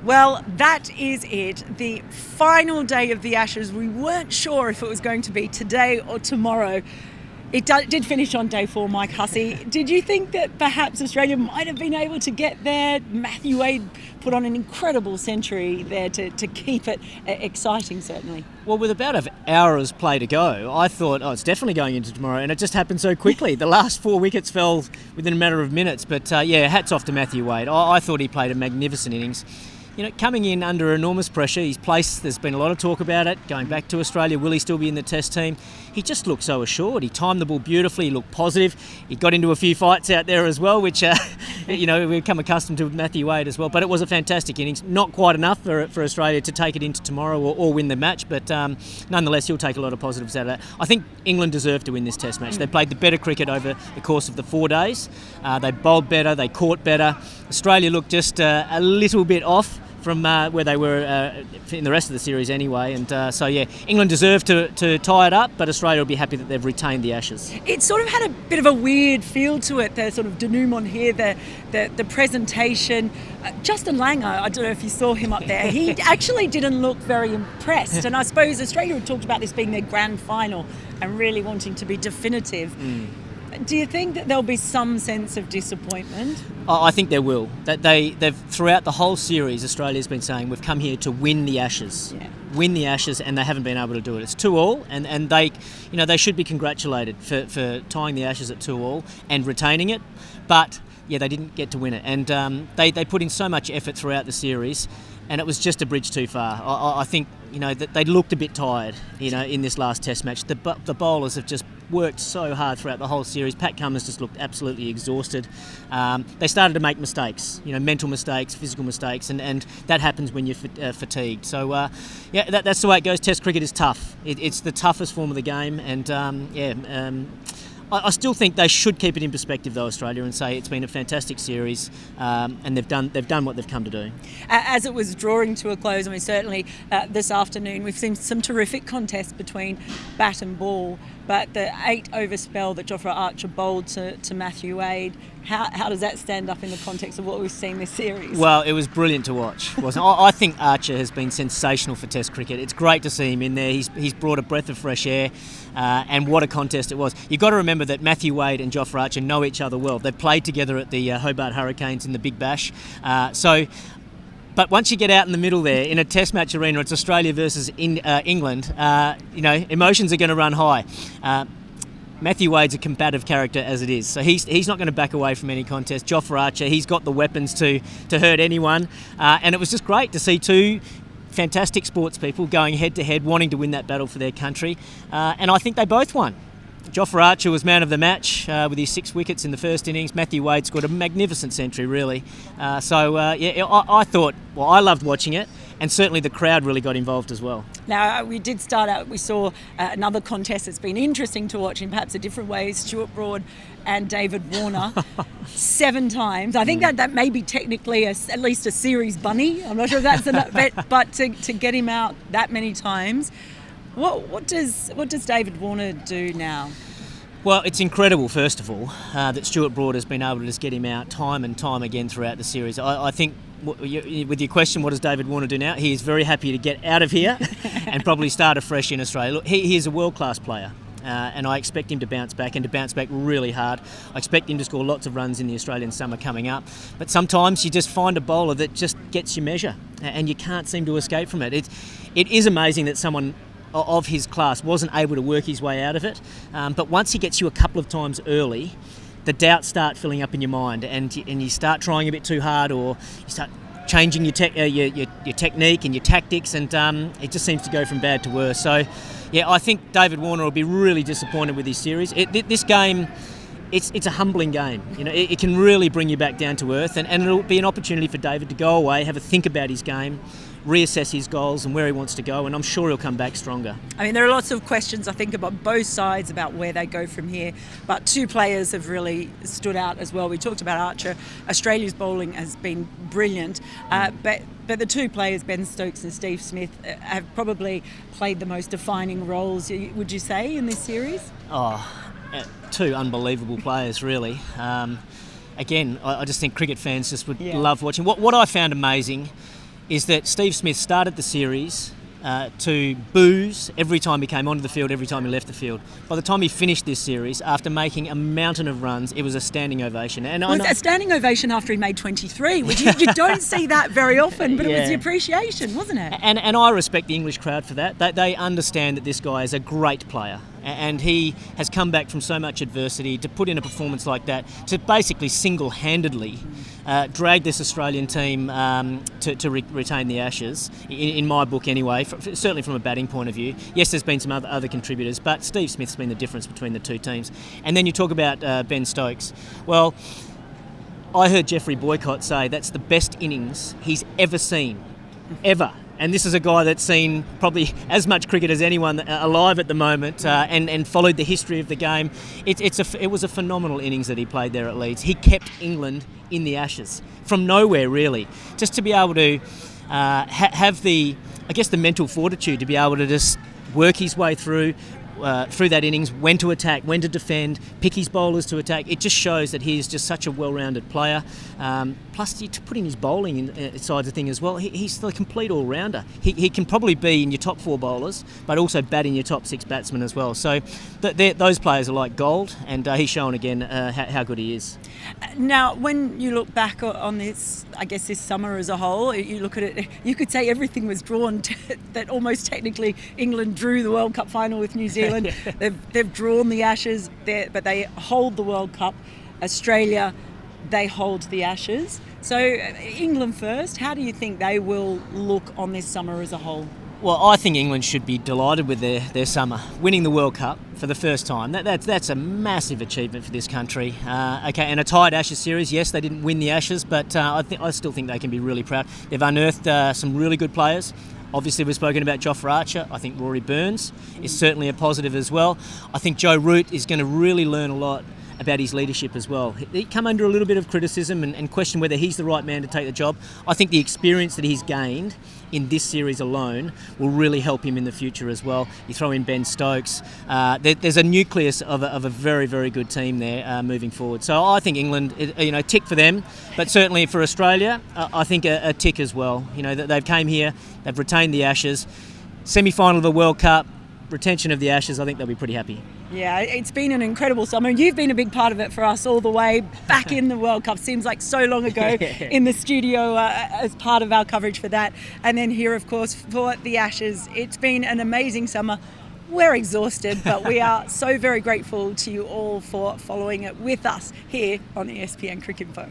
Well, that is it. The final day of the Ashes. We weren't sure if it was going to be today or tomorrow. It did finish on day 4, Mike Hussey. Did you think that perhaps Australia might have been able to get there? Matthew Wade put on an incredible century there to keep it exciting, certainly. Well, with about an hour's play to go, I thought, it's definitely going into tomorrow, and it just happened so quickly. The last 4 wickets fell within a matter of minutes, but hats off to Matthew Wade. I thought he played a magnificent innings. Coming in under enormous pressure, his place, there's been a lot of talk about it, going back to Australia, will he still be in the Test team? He just looked so assured. He timed the ball beautifully, he looked positive. He got into a few fights out there as well, which, we've become accustomed to with Matthew Wade as well. But it was a fantastic innings. Not quite enough for Australia to take it into tomorrow or win the match, but nonetheless, he'll take a lot of positives out of that. I think England deserved to win this Test match. They played the better cricket over the course of the 4 days. They bowled better, they caught better. Australia looked just a little bit off from where they were in the rest of the series anyway. And England deserved to tie it up, but Australia will be happy that they've retained the Ashes. It sort of had a bit of a weird feel to it, the sort of denouement here, the presentation. Justin Langer, I don't know if you saw him up there, he actually didn't look very impressed. And I suppose Australia had talked about this being their grand final and really wanting to be definitive. Do you think that there'll be some sense of disappointment? I think there will. That they've throughout the whole series, Australia's been saying we've come here to win the Ashes, win the Ashes, and they haven't been able to do it. It's 2-2, and they should be congratulated for tying the Ashes at 2-2 and retaining it, but they didn't get to win it, and they put in so much effort throughout the series, and it was just a bridge too far. I think that they looked a bit tired, in this last Test match. The bowlers have just worked so hard throughout the whole series. Pat Cummins just looked absolutely exhausted. They started to make mistakes, mental mistakes, physical mistakes, and that happens when you're fatigued. So, that's the way it goes. Test cricket is tough. It's the toughest form of the game, and I still think they should keep it in perspective, though, Australia, and say it's been a fantastic series, and they've done what they've come to do. As it was drawing to a close, certainly this afternoon we've seen some terrific contests between bat and ball, but the 8-over spell that Jofra Archer bowled to Matthew Wade, how does that stand up in the context of what we've seen this series? Well, it was brilliant to watch, wasn't it? I think Archer has been sensational for Test cricket. It's great to see him in there. He's brought a breath of fresh air, and what a contest it was. You've got to remember that Matthew Wade and Jofra Archer know each other well. They've played together at the Hobart Hurricanes in the Big Bash. But once you get out in the middle there, in a Test match arena, it's Australia versus England, emotions are going to run high. Matthew Wade's a combative character as it is, so he's not going to back away from any contest. Jofra Archer, he's got the weapons to hurt anyone, and it was just great to see two fantastic sports people going head-to-head, wanting to win that battle for their country, and I think they both won. Jofra Archer was man of the match with his 6 wickets in the first innings. Matthew Wade scored a magnificent century, really. I thought, I loved watching it, and certainly the crowd really got involved as well. Now, we did start out, we saw another contest that's been interesting to watch in perhaps a different way, Stuart Broad and David Warner, 7 times. I think that may be technically at least a series bunny. I'm not sure if that's enough, but to get him out that many times, what does David Warner do now? Well, it's incredible, first of all, that Stuart Broad has been able to just get him out time and time again throughout the series. I think, with your question, what does David Warner do now? He is very happy to get out of here and probably start afresh in Australia. Look, he is a world-class player, and I expect him to bounce back, and to bounce back really hard. I expect him to score lots of runs in the Australian summer coming up. But sometimes you just find a bowler that just gets your measure, and you can't seem to escape from it. It is amazing that someone of his class wasn't able to work his way out of it, but once he gets you a couple of times early, the doubts start filling up in your mind, and you start trying a bit too hard, or you start changing your technique and your tactics, and it just seems to go from bad to worse. So, I think David Warner will be really disappointed with his series. This game, it's a humbling game. It can really bring you back down to earth, and it'll be an opportunity for David to go away, have a think about his game, reassess his goals and where he wants to go, and I'm sure he'll come back stronger. There are lots of questions, I think, about both sides about where they go from here, but 2 players have really stood out as well. We talked about Archer. Australia's bowling has been brilliant, but the 2 players, Ben Stokes and Steve Smith, have probably played the most defining roles, would you say, in this series? 2 unbelievable players, really. Again, I just think cricket fans just would love watching. What I found amazing is that Steve Smith started the series to boos every time he came onto the field, every time he left the field. By the time he finished this series, after making a mountain of runs, it was a standing ovation. And it was a standing ovation after he made 23, which you don't see that very often, but it was the appreciation, wasn't it? And I respect the English crowd for that. They understand that this guy is a great player. And he has come back from so much adversity to put in a performance like that, to basically single-handedly drag this Australian team to retain the Ashes, in my book anyway, certainly from a batting point of view. Yes, there's been some other contributors, but Steve Smith's been the difference between the two teams. And then you talk about Ben Stokes. Well, I heard Jeffrey Boycott say that's the best innings he's ever seen, ever. And this is a guy that's seen probably as much cricket as anyone alive at the moment, and followed the history of the game. It was a phenomenal innings that he played there at Leeds. He kept England in the Ashes from nowhere, really. Just to be able to have the mental fortitude to be able to just work his way through that innings, when to attack, when to defend, pick his bowlers to attack. It just shows that he is just such a well-rounded player. Plus, to put in his bowling side of the thing as well, he's the complete all-rounder. He can probably be in your top 4 bowlers, but also bat in your top 6 batsmen as well. So those players are like gold, and he's shown again how good he is. Now, when you look back on this, I guess this summer as a whole, you look at it, you could say everything was drawn that almost technically England drew the World Cup final with New Zealand. They've drawn the Ashes, but they hold the World Cup. Australia, they hold the Ashes. So England first, how do you think they will look on this summer as a whole? Well, I think England should be delighted with their summer, winning the World Cup for the first time. That's a massive achievement for this country. And a tied Ashes series. Yes, they didn't win the Ashes, but I still think they can be really proud. They've unearthed some really good players. Obviously, we've spoken about Jofra Archer. I think Rory Burns is certainly a positive as well. I think Joe Root is going to really learn a lot about his leadership as well. He come under a little bit of criticism and question whether he's the right man to take the job. I think the experience that he's gained in this series alone will really help him in the future as well. You throw in Ben Stokes. There's a nucleus of a very, very good team there moving forward. So I think England, tick for them, but certainly for Australia, I think a tick as well. They've came here, they've retained the Ashes, semi-final of the World Cup, retention of the Ashes. I think they'll be pretty happy. Yeah, it's been an incredible summer. You've been a big part of it for us all the way back in the World Cup. Seems like so long ago in the studio as part of our coverage for that. And then here, of course, for the Ashes. It's been an amazing summer. We're exhausted, but we are so very grateful to you all for following it with us here on ESPN Cricket Info.